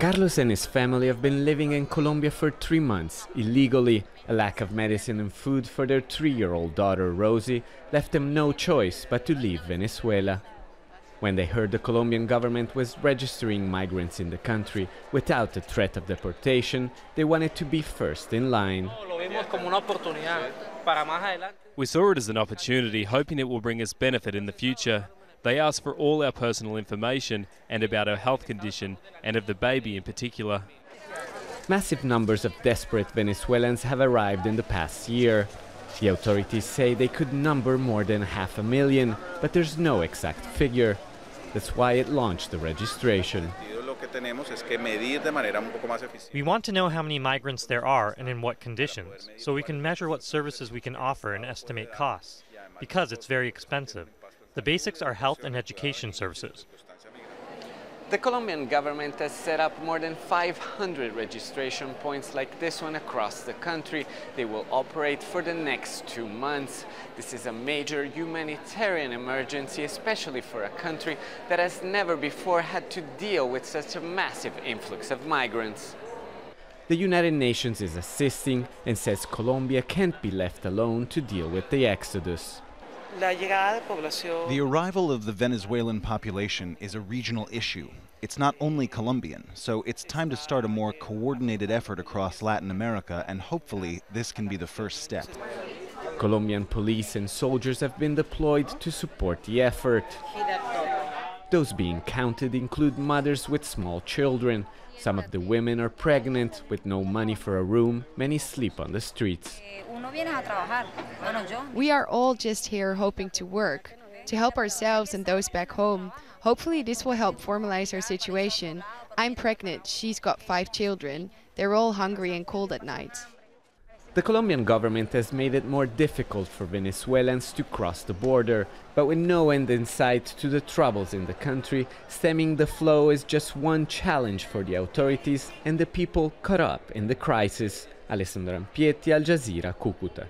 Carlos and his family have been living in Colombia for 3 months, illegally. A lack of medicine and food for their 3-year-old daughter Rosie left them no choice but to leave Venezuela. When they heard the Colombian government was registering migrants in the country without the threat of deportation, they wanted to be first in line. We saw it as an opportunity, hoping it will bring us benefit in the future. They asked for all our personal information and about our health condition, and of the baby in particular. Massive numbers of desperate Venezuelans have arrived in the past year. The authorities say they could number more than 500,000, but there's no exact figure. That's why it launched the registration. We want to know how many migrants there are and in what conditions, so we can measure what services we can offer and estimate costs, because it's very expensive. The basics are health and education services. The Colombian government has set up more than 500 registration points like this one across the country. They will operate for the next 2 months. This is a major humanitarian emergency, especially for a country that has never before had to deal with such a massive influx of migrants. The United Nations is assisting and says Colombia can't be left alone to deal with the exodus. The arrival of the Venezuelan population is a regional issue. It's not only Colombian, so it's time to start a more coordinated effort across Latin America, and hopefully this can be the first step. Colombian police and soldiers have been deployed to support the effort. Those being counted include mothers with small children. Some of the women are pregnant, with no money for a room. Many sleep on the streets. We are all just here hoping to work, to help ourselves and those back home. Hopefully this will help formalize our situation. I'm pregnant, she's got 5 children. They're all hungry and cold at night. The Colombian government has made it more difficult for Venezuelans to cross the border, but with no end in sight to the troubles in the country, stemming the flow is just one challenge for the authorities and the people caught up in the crisis. Alessandro Rampietti, Al Jazeera, Cucuta.